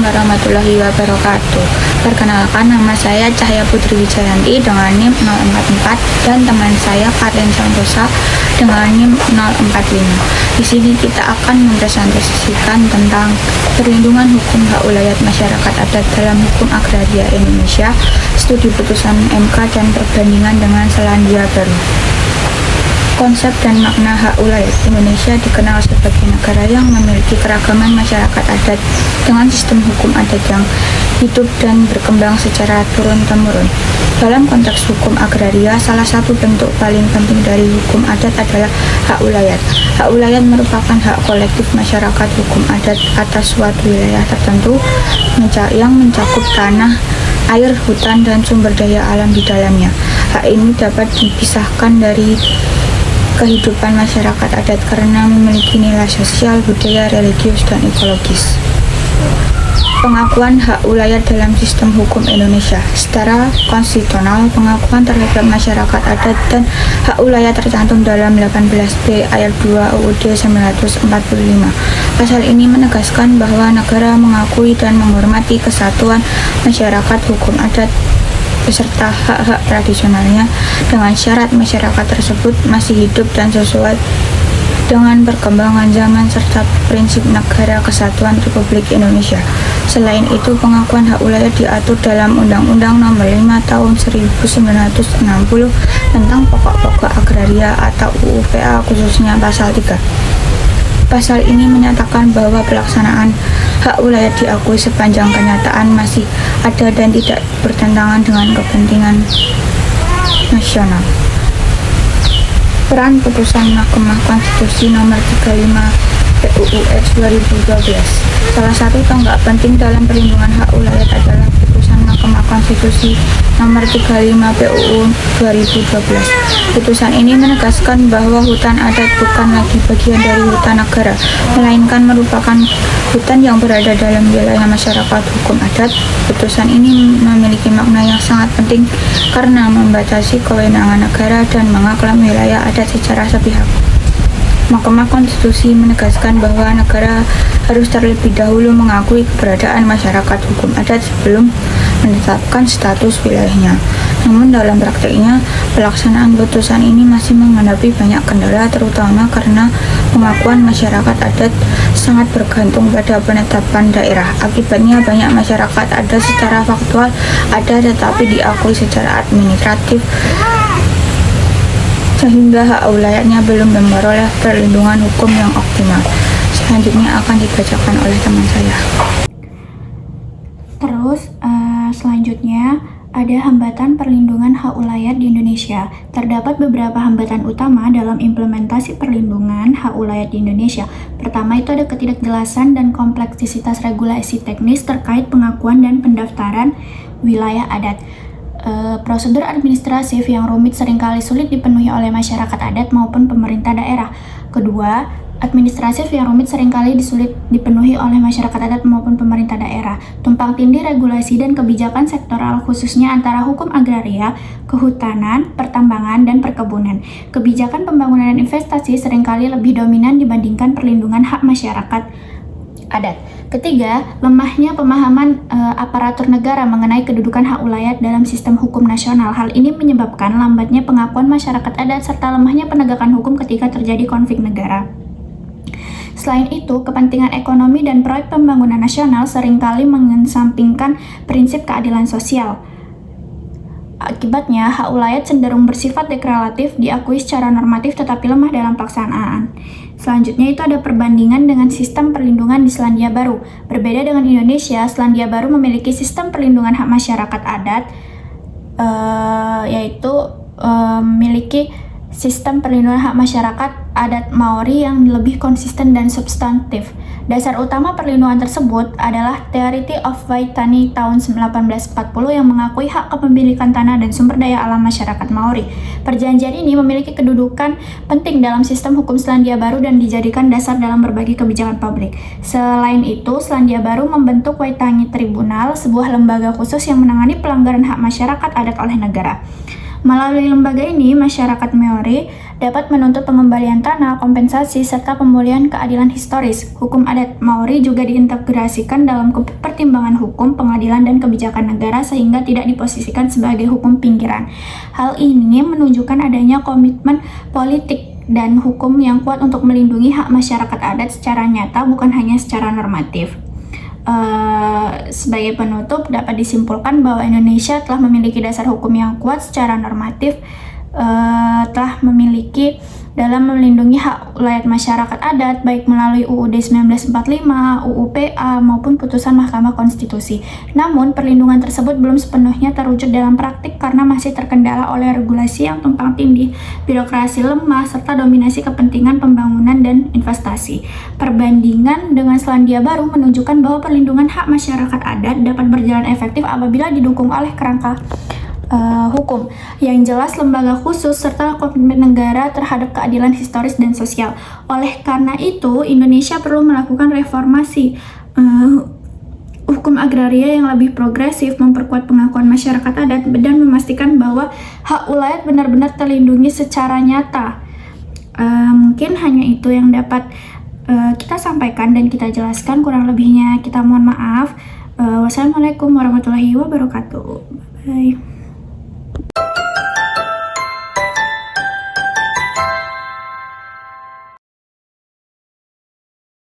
warahmatullahi wabarakatuh. Perkenalkan, nama saya Cahya Putri Wijayanti dengan NIM 044 dan teman saya Karlen Santosa dengan NIM 045. Di sini kita akan mempresentasikan tentang perlindungan hukum hak ulayat masyarakat adat dalam hukum agraria Indonesia, studi putusan MK dan perbandingan dengan Selandia Baru. Konsep dan makna hak ulayat. Indonesia dikenal sebagai negara yang memiliki keragaman masyarakat adat dengan sistem hukum adat yang hidup dan berkembang secara turun-temurun. Dalam konteks hukum agraria, salah satu bentuk paling penting dari hukum adat adalah hak ulayat. Hak ulayat merupakan hak kolektif masyarakat hukum adat atas suatu wilayah tertentu yang mencakup tanah, air, hutan, dan sumber daya alam di dalamnya. Hak ini dapat dipisahkan dari kehidupan masyarakat adat karena memiliki nilai sosial, budaya, religius, dan ekologis. Pengakuan hak ulayat dalam sistem hukum Indonesia. Secara konstitusional, pengakuan terhadap masyarakat adat dan hak ulayat tercantum dalam 18B ayat 2 UUD 1945. Pasal ini menegaskan bahwa negara mengakui dan menghormati kesatuan masyarakat hukum adat beserta hak-hak tradisionalnya dengan syarat masyarakat tersebut masih hidup dan sesuai dengan perkembangan zaman serta prinsip Negara Kesatuan Republik Indonesia. Selain itu, pengakuan hak ulayat diatur dalam Undang-Undang Nomor 5 Tahun 1960 tentang Pokok-pokok Agraria atau UU PA, khususnya Pasal 3. Pasal ini menyatakan bahwa pelaksanaan hak ulayat diakui sepanjang kenyataan masih ada dan tidak bertentangan dengan kepentingan nasional. Peran putusan Mahkamah Konstitusi Nomor 35 PUU X 2012. Salah satu tonggak penting dalam perlindungan hak ulayat adalah putusan Mahkamah Konstitusi Nomor 35 PUU 2012. Putusan ini menegaskan bahwa hutan adat bukan lagi bagian dari hutan negara, melainkan merupakan hutan yang berada dalam wilayah masyarakat hukum adat. Putusan ini memiliki makna yang sangat penting karena membatasi kewenangan negara dan mengklaim wilayah adat secara sepihak. Mahkamah Konstitusi menegaskan bahwa negara harus terlebih dahulu mengakui keberadaan masyarakat hukum adat sebelum menetapkan status wilayahnya. Namun dalam praktiknya, pelaksanaan putusan ini masih menghadapi banyak kendala, terutama karena pengakuan masyarakat adat sangat bergantung pada penetapan daerah. Akibatnya banyak masyarakat adat secara faktual ada tetapi diakui secara administratif, sehingga hak ulayatnya belum memperoleh perlindungan hukum yang optimal. Selanjutnya akan dibacakan oleh teman saya. Terus selanjutnya ada hambatan perlindungan hak ulayat di Indonesia. Terdapat beberapa hambatan utama dalam implementasi perlindungan hak ulayat di Indonesia. Pertama itu ada ketidakjelasan dan kompleksitas regulasi teknis terkait pengakuan dan pendaftaran wilayah adat. Prosedur administratif yang rumit seringkali sulit dipenuhi oleh masyarakat adat maupun pemerintah daerah. Kedua, administratif yang rumit seringkali sulit dipenuhi oleh masyarakat adat maupun pemerintah daerah. Tumpang tindih regulasi dan kebijakan sektoral khususnya antara hukum agraria, kehutanan, pertambangan, dan perkebunan. Kebijakan pembangunan dan investasi seringkali lebih dominan dibandingkan perlindungan hak masyarakat adat. Ketiga, lemahnya pemahaman aparatur negara mengenai kedudukan hak ulayat dalam sistem hukum nasional. Hal ini menyebabkan lambatnya pengakuan masyarakat adat serta lemahnya penegakan hukum ketika terjadi konflik negara. Selain itu, kepentingan ekonomi dan proyek pembangunan nasional seringkali mengesampingkan prinsip keadilan sosial. Akibatnya, hak ulayat cenderung bersifat deklaratif, diakui secara normatif tetapi lemah dalam pelaksanaan. Selanjutnya itu ada perbandingan dengan sistem perlindungan di Selandia Baru. Berbeda dengan Indonesia, Selandia Baru memiliki sistem perlindungan hak masyarakat adat, yaitu memiliki sistem perlindungan hak masyarakat adat Maori yang lebih konsisten dan substantif. Dasar utama perlindungan tersebut adalah Treaty of Waitangi tahun 1840 yang mengakui hak kepemilikan tanah dan sumber daya alam masyarakat Maori. Perjanjian ini memiliki kedudukan penting dalam sistem hukum Selandia Baru dan dijadikan dasar dalam berbagai kebijakan publik. Selain itu, Selandia Baru membentuk Waitangi Tribunal, sebuah lembaga khusus yang menangani pelanggaran hak masyarakat adat oleh negara. Melalui lembaga ini, masyarakat Maori dapat menuntut pengembalian tanah, kompensasi, serta pemulihan keadilan historis. Hukum adat Maori juga diintegrasikan dalam pertimbangan hukum, pengadilan, dan kebijakan negara sehingga tidak diposisikan sebagai hukum pinggiran. Hal ini menunjukkan adanya komitmen politik dan hukum yang kuat untuk melindungi hak masyarakat adat secara nyata, bukan hanya secara normatif. Sebagai penutup, dapat disimpulkan bahwa Indonesia telah memiliki dasar hukum yang kuat secara normatif, telah memiliki dalam melindungi hak ulayat masyarakat adat baik melalui UUD 1945, UU PA maupun putusan Mahkamah Konstitusi. Namun, perlindungan tersebut belum sepenuhnya terwujud dalam praktik karena masih terkendala oleh regulasi yang tumpang tindih, birokrasi lemah, serta dominasi kepentingan pembangunan dan investasi. Perbandingan dengan Selandia Baru menunjukkan bahwa perlindungan hak masyarakat adat dapat berjalan efektif apabila didukung oleh kerangka hukum yang jelas, lembaga khusus, serta komitmen negara terhadap keadilan historis dan sosial. Oleh karena itu, Indonesia perlu melakukan reformasi hukum agraria yang lebih progresif, memperkuat pengakuan masyarakat adat, dan memastikan bahwa hak ulayat benar-benar terlindungi secara nyata. Mungkin hanya itu yang dapat kita sampaikan dan kita jelaskan. Kurang lebihnya kita mohon maaf. Wassalamualaikum warahmatullahi wabarakatuh. Bye.